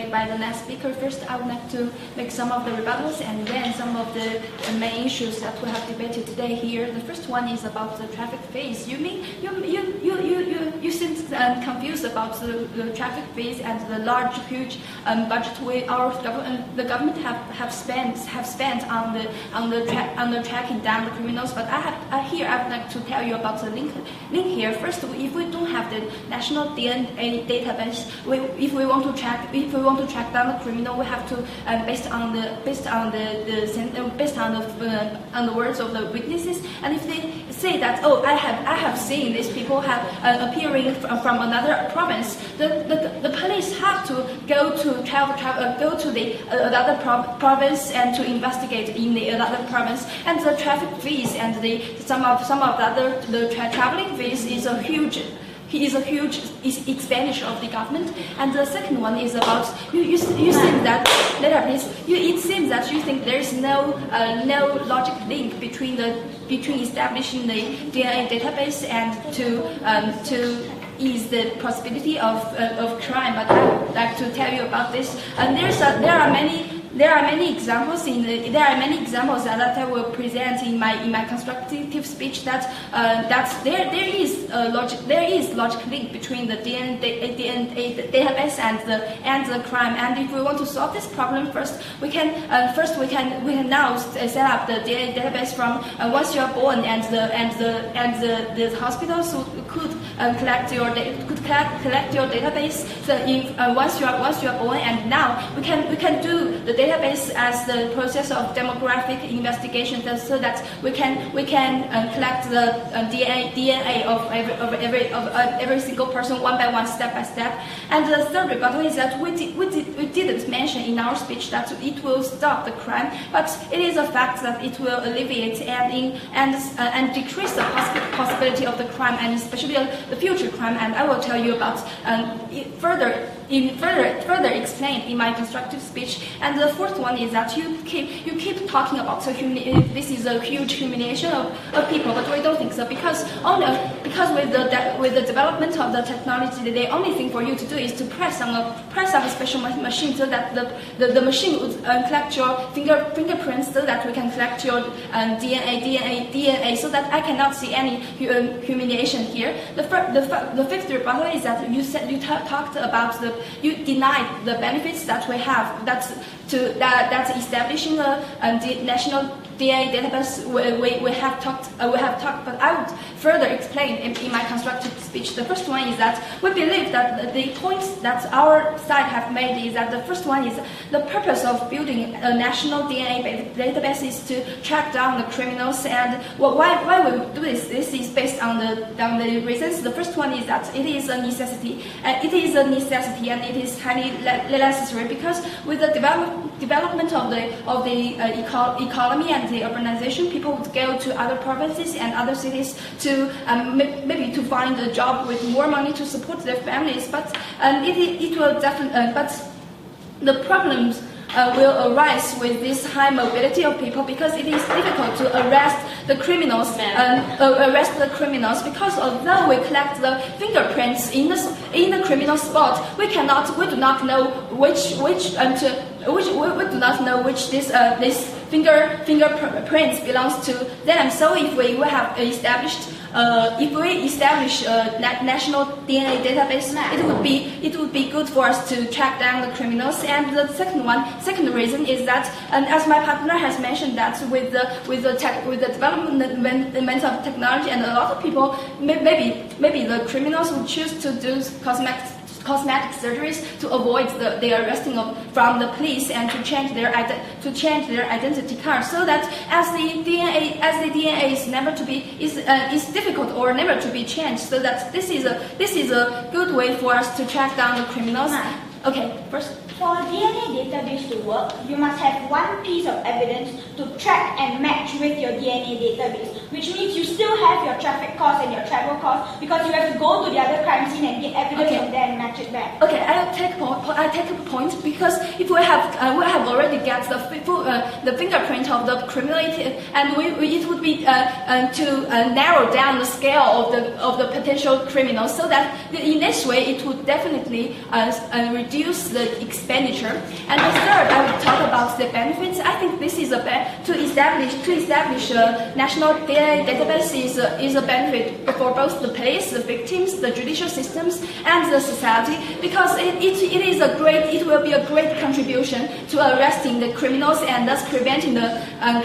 made by the next speaker. First, I would like to make some of the rebuttals and then some of the main issues that we have debated today here. The first one is about the traffic fees. You seem confused about the traffic fees and the large, huge budget the government have spent on the tracking down the criminals. But I would like to tell you about the link here. First, if we don't have the national DNA database, if we want to track down the criminal, we have to based on the words of the witnesses. And if they say that, oh, I have seen these people have appearing from another province, the police have to go to the other province and to investigate in the other province. And the traffic fees and some of the traveling fees is a huge expenditure of the government. And the second one is about you think that it seems that you think there is no logic link between establishing the DNA database and to ease the possibility of crime. But I would like to tell you about this. And there are many examples that I will present in my constructive speech that there is logic link between the DNA database and the crime. And if we want to solve this problem, first we can now set up the DNA database from once you are born, and the hospitals could collect your database. So once you are born, and now we can do the database as the process of demographic investigation, so that we can collect the DNA of every single person one by one, step by step. And the third rebuttal is that we didn't mention in our speech that it will stop the crime, but it is a fact that it will alleviate and decrease the possibility of the crime, and especially the future crime. And I will tell you about further explained in my constructive speech. And the fourth one is that you keep talking about this is a huge humiliation of people, but we don't think so, because with the development of the technology, the only thing for you to do is to press on a special machine, so that the machine would collect your fingerprints, so that we can collect your DNA, so that I cannot see any humiliation here. The fifth rebuttal is that you talked about you denied the benefits that we have. That's establishing a national DNA database. We have talked, but I would further explain in my constructive speech. The first one is that we believe that the points that our side have made is that the first one is the purpose of building a national DNA database is to track down the criminals. And why we do this? This is based on the reasons. The first one is that it is a necessity, and it is highly necessary, because with the development of the economy and the urbanization, people would go to other provinces and other cities to maybe to find a job with more money to support their families. But it will definitely. But the problems will arise with this high mobility of people, because it is difficult to arrest the criminals. Because although we collect the fingerprints in the criminal spot, we do not know which this fingerprints belongs to them. So if we establish a national DNA database, it would be good for us to track down the criminals. And the second reason is that, as my partner has mentioned, that with the development of technology, and a lot of people, maybe the criminals would choose to do cosmetic surgeries to avoid the arresting from the police, and to change their identity card, so that as the DNA is difficult or never to be changed, so that this is a good way for us to track down the criminals. Okay, first. For a DNA database to work, you must have one piece of evidence to track and match with your DNA database, which means you still have your traffic costs and your travel costs, because you have to go to the other crime scene and get evidence from there and match it back. Okay, I take a point, because if we have already get the fingerprint of the criminality, and it would be to narrow down the scale of the potential criminals, so that in this way it would definitely reduce the expenditure. And the third, I will talk about the benefits. I think this is to establish a national DNA database is a benefit for both the police, the victims, the judicial systems, and the society, because it will be a great contribution to arresting the criminals and thus preventing the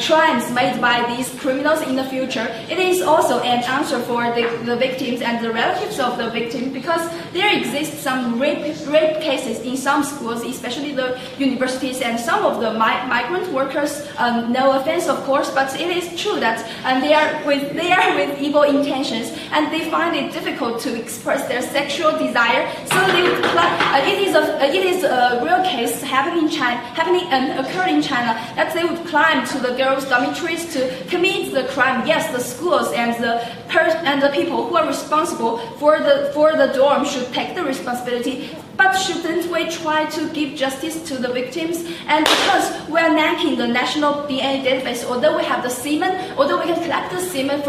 crimes made by these criminals in the future. It is also an answer for the victims and the relatives of the victims, because there exist some rape cases in some schools, especially the universities, and some of the migrant workers. No offense, of course, but it is true that they are with evil intentions, and they find it difficult to express their sexual desire. So it is a real case occurring in China, that they would climb to the girls' dormitories to commit the crime. Yes, the schools and the people who are responsible for the dorm should take the responsibility. But shouldn't we try to give justice to the victims? And because we are lacking the national DNA database, although we have the semen, although we can collect the semen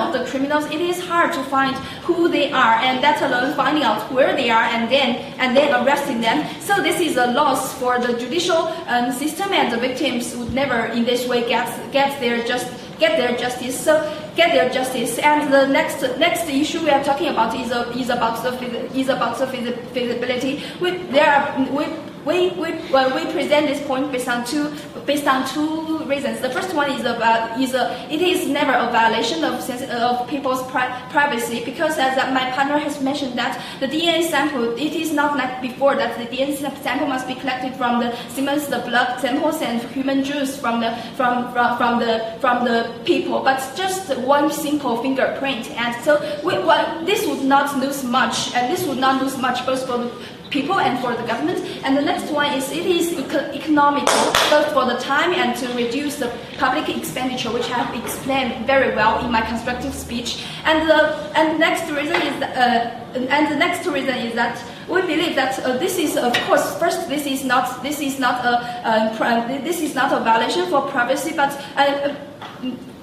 of the criminals, it is hard to find who they are, and let alone finding out where they are and then arresting them. So this is a loss for the judicial system, and the victims would never in this way get their justice. And the next issue we are talking about is about the feasibility. We present this point based on two reasons. The first one it is never a violation of people's privacy, because as my partner has mentioned that the DNA sample, it is not like before that the DNA sample must be collected from the semen, the blood samples, and human juice from the people, but just one simple fingerprint. And so this would not lose much, both for the people and for the government. And the next one is it is economical, both for the time and to reduce the public expenditure, which I have explained very well in my constructive speech. And the next reason is that we believe that this is, of course, first this is not a violation for privacy, but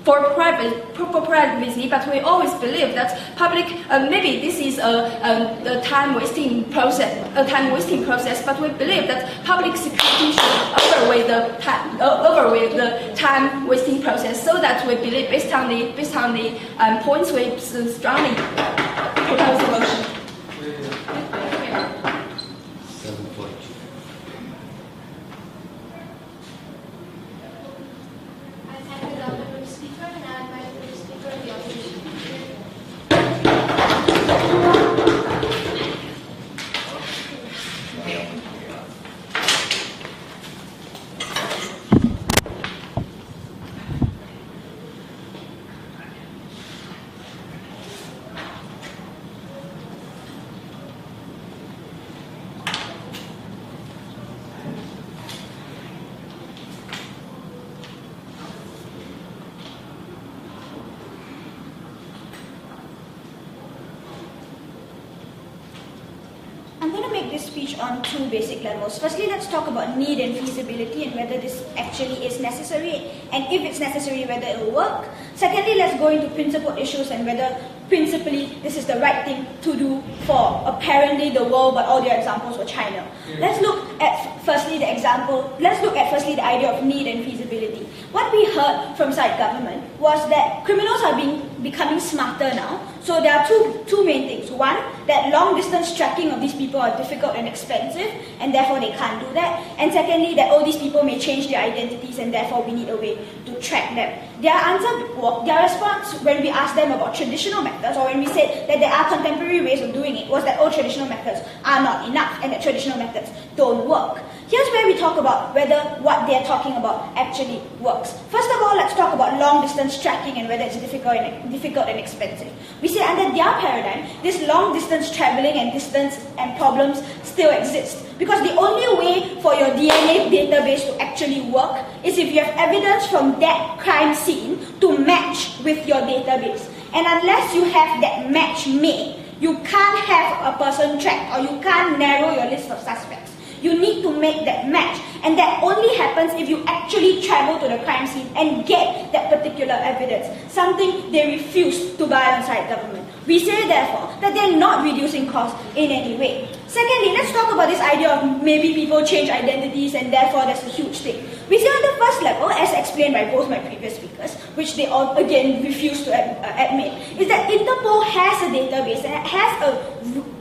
for privacy, but we always believe that public, maybe this is a time wasting process, but we believe that public security should overweigh the time wasting process. So that we believe, based on the points, we strongly propose the motion. I'm going to make this speech on two basic levels. Firstly, let's talk about need and feasibility and whether this actually is necessary, and if it's necessary, whether it will work. Secondly, let's go into principal issues and whether principally this is the right thing to do for apparently the world, but all the examples for China. Let's look at firstly the idea of need and feasibility. What we heard from side government was that criminals are becoming smarter now. So there are two main things. One, that long distance tracking of these people are difficult and expensive, and therefore they can't do that. And secondly, that all these people may change their identities, and therefore we need a way to track them. Their response when we asked them about traditional methods, or when we said that there are contemporary ways of doing it, was that all traditional methods are not enough and that traditional methods don't work. Here's where we talk about whether what they're talking about actually works. First of all, let's talk about long distance tracking and whether it's difficult and expensive. We say under their paradigm, this long distance traveling and distance and problems still exist, because the only way for your DNA database to actually work is if you have evidence from that crime scene to match with your database. And unless you have that match made, you can't have a person tracked, or you can't narrow your list of suspects. You need to make that match, and that only happens if you actually travel to the crime scene and get that particular evidence, something they refuse to buy on side government. We say therefore that they're not reducing costs in any way. Secondly, let's talk about this idea of maybe people change identities and therefore there's a huge thing. We see on the first level, as explained by both my previous speakers, which they all again refuse to admit, is that Interpol has a database and it has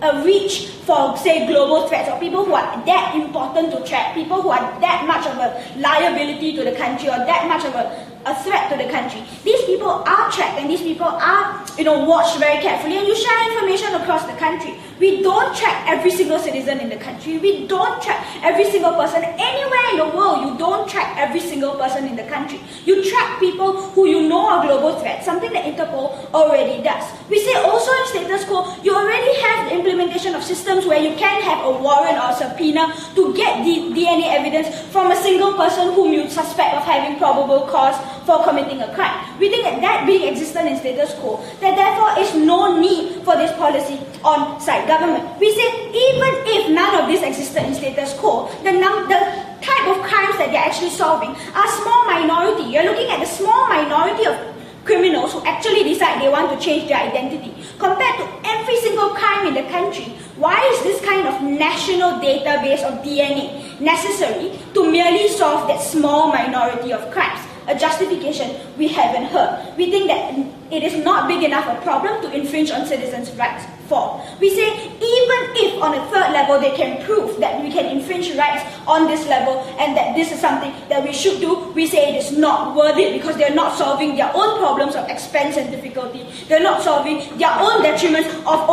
a reach for, say, global threats or people who are that important to track, people who are that much of a liability to the country or that much of a threat to the country. These people are tracked and these people are, watched very carefully, and you share information across the country. We don't track every single citizen in the country. We don't track every single person anywhere in the world. You don't track every single person in the country. You track people who you know are global threats, something that Interpol already does. We say also in status quo, you already have the implementation of systems where you can have a warrant or a subpoena to get DNA evidence from a single person whom you suspect of having probable cause for committing a crime. We think that being existent in status quo, that therefore is no need for this policy on site government. We say even if none of this existed in status quo, the type of crimes that they're actually solving are small minority. You're looking at a small minority of criminals who actually decide they want to change their identity. Compared to every single crime in the country, why is this kind of national database of DNA necessary to merely solve that small minority of crimes? A justification we haven't heard. We think that it is not big enough a problem to infringe on citizens' rights for. We say even if on a third level they can prove that we can infringe rights on this level and that this is something that we should do, we say it is not worth it because they're not solving their own problems of expense and difficulty. They're not solving their own detriments of,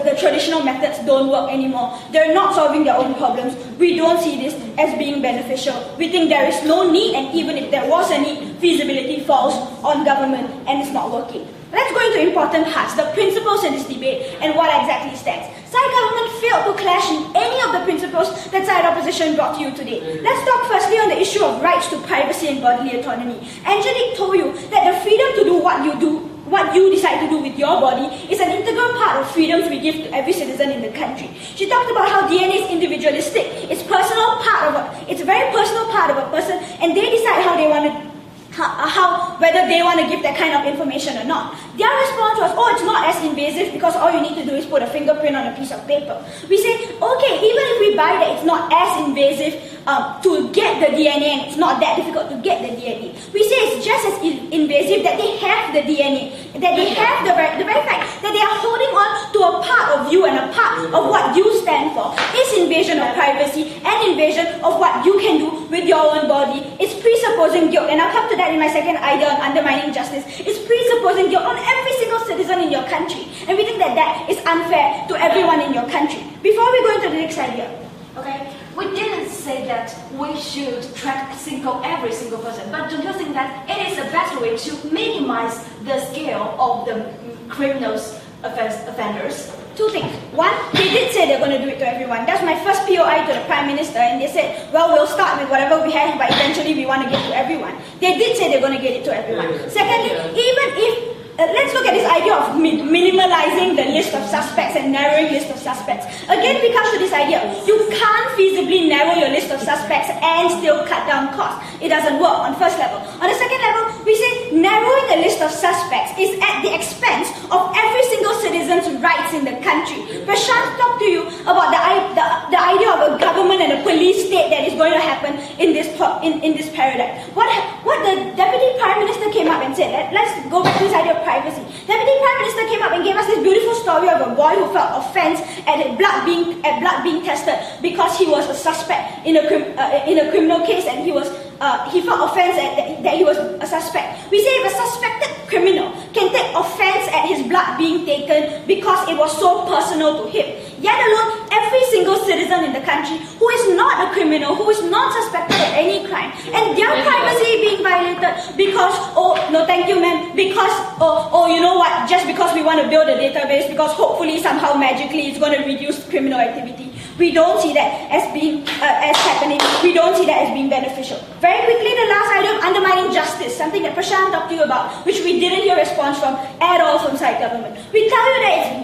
the traditional methods don't work anymore. They're not solving their own problems. We don't see this as being beneficial. We think there is no need, and even if there was a need, feasibility falls on government and it's not working. Let's go into important parts, the principles in this debate and what exactly stands. Side government failed to clash in any of the principles that side opposition brought to you today. Let's talk firstly on the issue of rights to privacy and bodily autonomy. Angelique told you that the freedom to do what you decide to do with your body is an integral part of freedoms we give to every citizen in the country. She talked about how DNA is individualistic. It's a very personal part of a person, and they decide how they want to whether they want to give that kind of information or not. Their response was, it's not as invasive because all you need to do is put a fingerprint on a piece of paper. We say, okay, even if we buy that it's not as invasive to get the DNA and it's not that difficult to get the DNA, we say it's just as invasive that they have the DNA, that they have the very fact that they are holding on to a part of you and a part of what you stand for is invasion of privacy and invasion of what you can do with your own body. It's presupposing guilt, and I'll come to that in my second idea on undermining justice. It's presupposing guilt on every single citizen in your country, and we think that that is unfair to everyone in your country. Before we go into the next idea, okay, we didn't say that we should track every single person, but don't you think that it is a better way to minimize the scale of the criminals offenders? Two things. One, they did say they're going to do it to everyone. That's my first POI to the Prime Minister, and they said, well, we'll start with whatever we have, but eventually we want to get to everyone. They did say they're going to get it to everyone. Secondly, even if let's look at this idea of minimalizing the list of suspects and narrowing list of suspects. Again, we come to this idea. You can't feasibly narrow your list of suspects and still cut down costs. It doesn't work on first level. On the second level, we say narrowing the list of suspects is at the expense of every single citizen's rights in the country. Prashant talked to you about the idea of a government and a police state that is going to happen in this paradigm. What the Deputy Prime Minister came up and said, let's go back to this idea of privacy. Deputy Prime Minister came up and gave us this beautiful story of a boy who felt offense at blood being tested because he was a suspect in a criminal case, and he felt offense that he was a suspect. We say if a suspected criminal can take offense at his blood being taken because it was so personal to him, yet alone every single citizen in the country who is not a criminal, who is not suspected of any crime, and their privacy being violated because, no thank you ma'am, because, you know what, just because we want to build a database, because hopefully somehow magically it's going to reduce criminal activity. We don't see that as being as happening. We don't see that as being beneficial. Very quickly, the last item, undermining justice, something that Prashant talked to you about, which we didn't hear a response from at all from side government. We tell you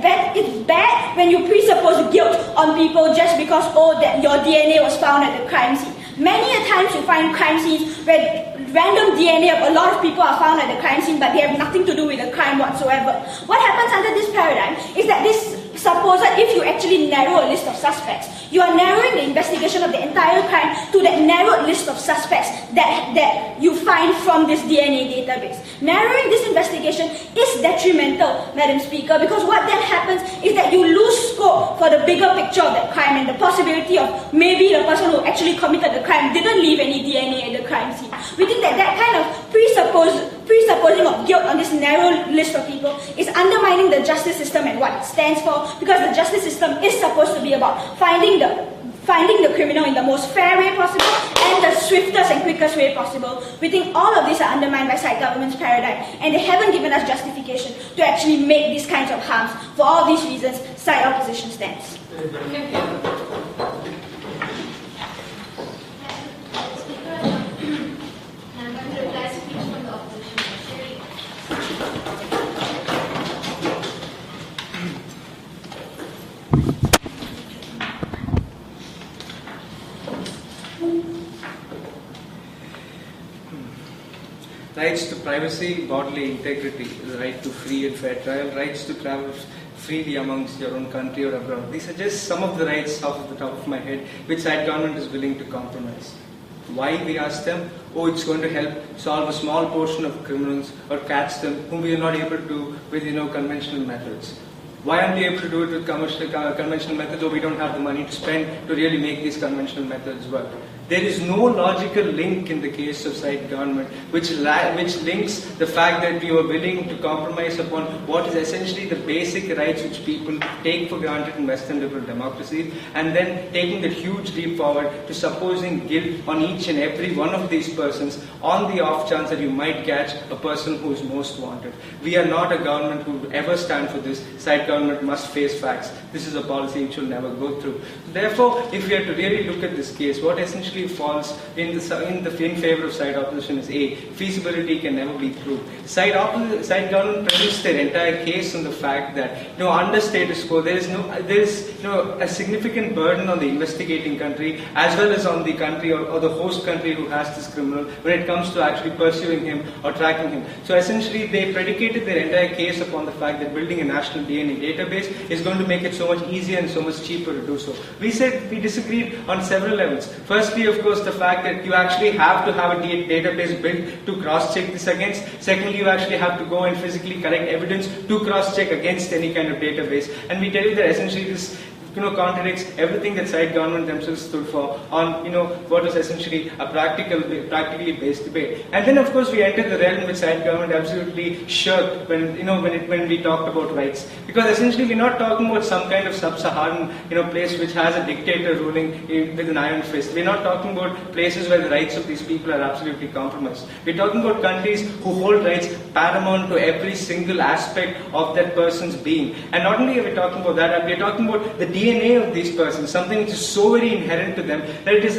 that it's bad when you presuppose guilt on people just because, that your DNA was found at the crime scene. Many a times you find crime scenes where random DNA of a lot of people are found at the crime scene, but they have nothing to do with the crime whatsoever. What happens under this paradigm is that this suppose that if you actually narrow a list of suspects, you are narrowing the investigation of the entire crime to that narrowed list of suspects that you find from this DNA database. Narrowing this investigation is detrimental, Madam Speaker, because what then happens is that you lose scope for the bigger picture of that crime and the possibility of maybe the person who actually committed the crime didn't leave any DNA at the crime scene. We think that that kind of presupposing of guilt on this narrow list of people is undermining the justice system and what it stands for, because the justice system is supposed to be about finding the criminal in the most fair way possible and the swiftest and quickest way possible. We think all of these are undermined by side government's paradigm, and they haven't given us justification to actually make these kinds of harms. For all these reasons, side opposition stands. Rights to privacy, bodily integrity, the right to free and fair trial, rights to travel freely amongst your own country or abroad. These are just some of the rights off the top of my head which side government is willing to compromise. Why, we ask them? Oh, it's going to help solve a small portion of criminals or catch them whom we are not able to do with conventional methods. Why aren't we able to do it with conventional methods? Or we don't have the money to spend to really make these conventional methods work. There is no logical link in the case of side government which links the fact that we are willing to compromise upon what is essentially the basic rights which people take for granted in Western liberal democracies, and then taking that huge leap forward to supposing guilt on each and every one of these persons on the off chance that you might catch a person who is most wanted. We are not a government who will ever stand for this. Side government must face facts. This is a policy which will never go through. Therefore, if we are to really look at this case, what essentially falls in favor of side opposition is A, feasibility can never be proved. Side government premised their entire case on the fact that under status quo there is a significant burden on the investigating country as well as on the country or the host country who has this criminal when it comes to actually pursuing him or tracking him. So essentially they predicated their entire case upon the fact that building a national DNA database is going to make it so much easier and so much cheaper to do so. We disagreed on several levels. Firstly, of course, the fact that you actually have to have a database built to cross-check this against. Secondly, you actually have to go and physically collect evidence to cross-check against any kind of database. And we tell you that essentially this contradicts everything that side government themselves stood for on what was essentially a practically based debate. And then of course we entered the realm which side government absolutely shirked when we talked about rights, because essentially we're not talking about some kind of sub-Saharan place which has a dictator ruling with an iron fist. We're not talking about places where the rights of these people are absolutely compromised. We're talking about countries who hold rights paramount to every single aspect of that person's being. And not only are we talking about that, we're talking about the DNA of these persons, something which is so very inherent to them that it is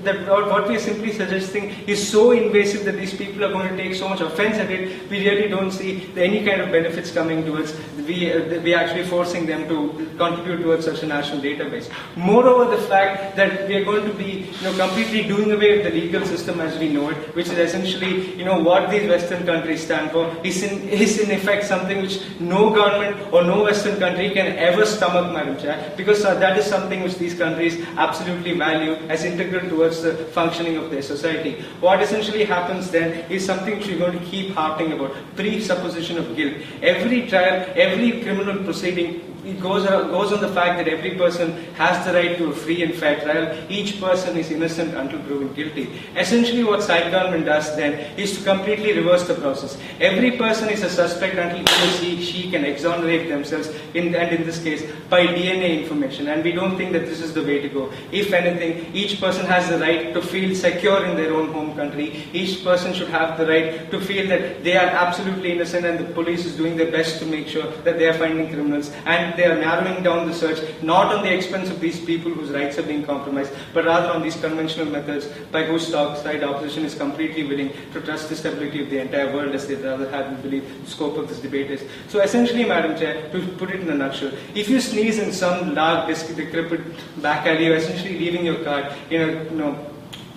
that what we are simply suggesting is so invasive that these people are going to take so much offense at it. We really don't see any kind of benefits coming towards we actually forcing them to contribute towards such a national database. Moreover, the fact that we are going to be completely doing away with the legal system as we know it, which is essentially what these Western countries stand for, is in effect something which no government or no Western country can ever stomach, Madam Chair, because that is something which these countries absolutely value as integral towards the functioning of their society. What essentially happens then is something which we're going to keep harping about: presupposition of guilt. Every trial, every criminal proceeding, it goes on the fact that every person has the right to a free and fair trial. Each person is innocent until proven guilty. Essentially what side government does then is to completely reverse the process. Every person is a suspect until he or she can exonerate themselves, and in this case by DNA information. And we don't think that this is the way to go. If anything, each person has the right to feel secure in their own home country. Each person should have the right to feel that they are absolutely innocent and the police is doing their best to make sure that they are finding criminals, and they are narrowing down the search not on the expense of these people whose rights are being compromised, but rather on these conventional methods by whose side opposition is completely willing to trust the stability of the entire world, as they rather have and believe the scope of this debate is. So essentially, Madam Chair, to put it in a nutshell, if you sneeze in some dark, decrepit back alley, you're essentially leaving your card in a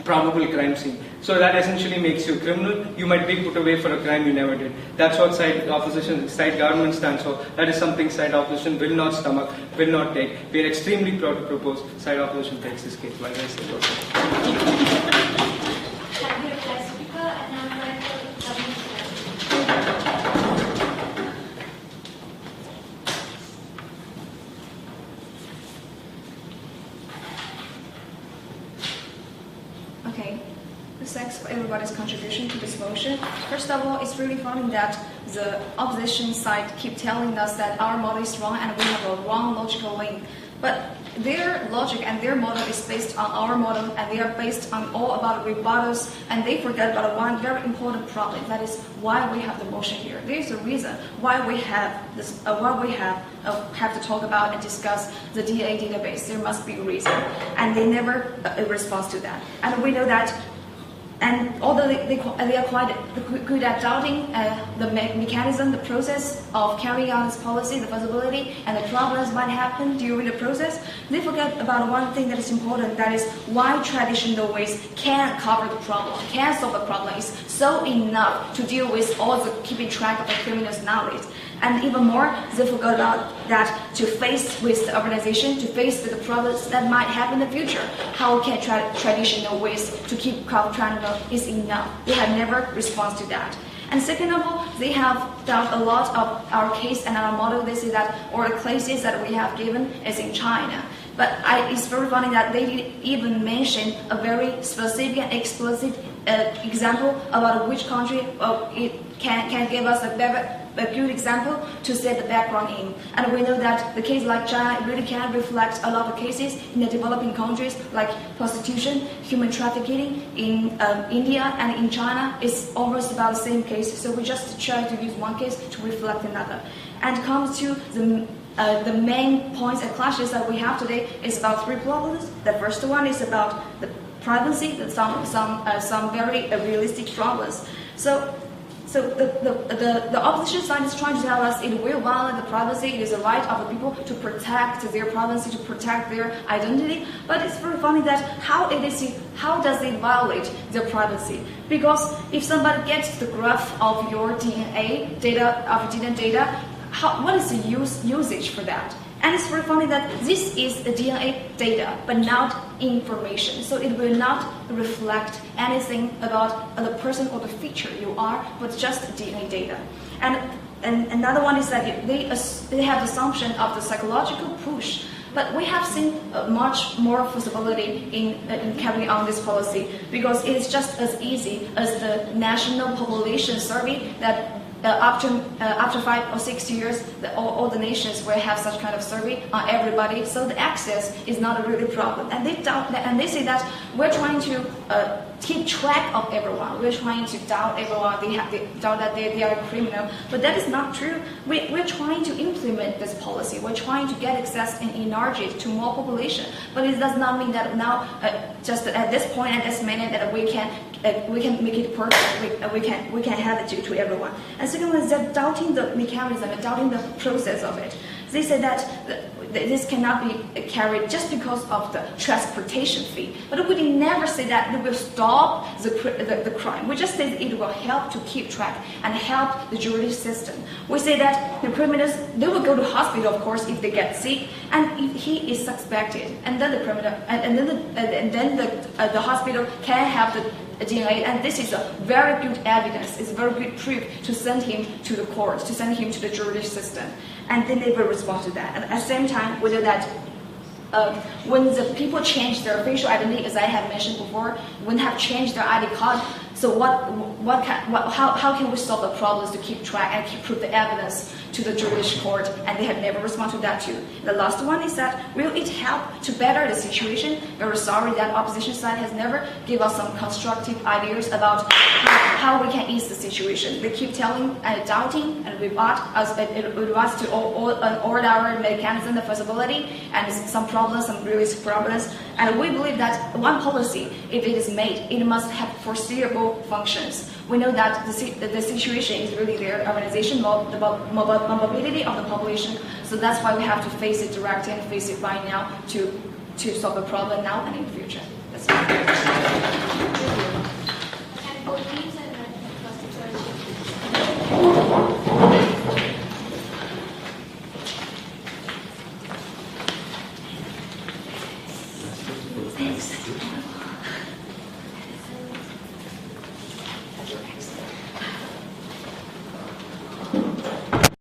probable crime scene. So that essentially makes you a criminal. You might be put away for a crime you never did. That's what side government stands for. That is something side opposition will not stomach, will not take. We are extremely proud to propose side opposition takes this case. Like I said, Okay, thanks for everybody's contribution to this motion. First of all, it's really funny that the opposition side keep telling us that our model is wrong and we have a wrong logical link. But their logic and their model is based on our model, and they are based on all about rebuttals, and they forget about one very important problem. That is why we have the motion here. There is a reason why we have this. Why we have to talk about and discuss the DNA database. There must be a reason, and they never respond to that. And we know that. And although they are quite good at doubting the mechanism, the process of carrying out this policy, the possibility and the problems might happen during the process, they forget about one thing that is important, that is why traditional ways can't cover the problem, can't solve the problem, is so enough to deal with all the keeping track of the criminals nowadays. And even more, they forgot about that to face with the urbanization, to face with the problems that might happen in the future. How can traditional ways to keep crowd triangle is enough? They have never responded to that. And second of all, they have done a lot of our case and our model. They say that all the cases that we have given is in China. But it's very funny that they didn't even mention a very specific and explicit example about which country it can give us a good example to set the background in. And we know that the case like China really can reflect a lot of cases in the developing countries like prostitution, human trafficking in India and in China. It's almost about the same case. So we just try to use one case to reflect another. And comes to the main points and clashes that we have today is about three problems. The first one is about the privacy, some very realistic problems. So the opposition side is trying to tell us it will violate the privacy. It is a right of the people to protect their privacy, to protect their identity. But it's very funny that how does it violate their privacy? Because if somebody gets the graph of your DNA data, what is the usage for that? And it's very funny that this is the DNA data, but not information. So it will not reflect anything about the person or the feature you are, but just DNA data. And another one is that they have the assumption of the psychological push. But we have seen much more possibility in carrying on this policy, because it is just as easy as the national population survey that after 5 or 6 years, all the nations will have such kind of survey on everybody. So the access is not a really problem. And they say that we're trying to keep track of everyone. We're trying to doubt everyone. They doubt that they are a criminal. But that is not true. We're trying to implement this policy. We're trying to get access and enlarge it to more population. But it does not mean that now, just at this point, at this minute, that we can make it perfect. We can have it to everyone. And second one is that doubting the mechanism and doubting the process of it. They say that this cannot be carried just because of the transportation fee. But we did never say that it will stop the crime. We just say that it will help to keep track and help the justice system. We say that the criminals, they will go to hospital, of course, if they get sick, and if he is suspected, and then the criminal, and then the hospital can have the DNA, and this is a very good evidence, it's a very good proof to send him to the court, to send him to the justice system. And they never respond to that. And at the same time, we know that when the people change their facial identity, as I have mentioned before, when they have changed their ID card, so how can we solve the problems to keep track and prove the evidence to the judicial court? And they have never responded to that too. The last one is that will it help to better the situation? Very sorry that opposition side has never given us some constructive ideas about how we can ease the situation. They keep telling and doubting and rebut us to all our mechanism, the feasibility, and some problems, some realistic problems. And we believe that one policy, if it is made, it must have foreseeable functions. We know that the situation is really there, urbanization, the mobility of the population. So that's why we have to face it directly and face it right now to solve the problem now and in the future.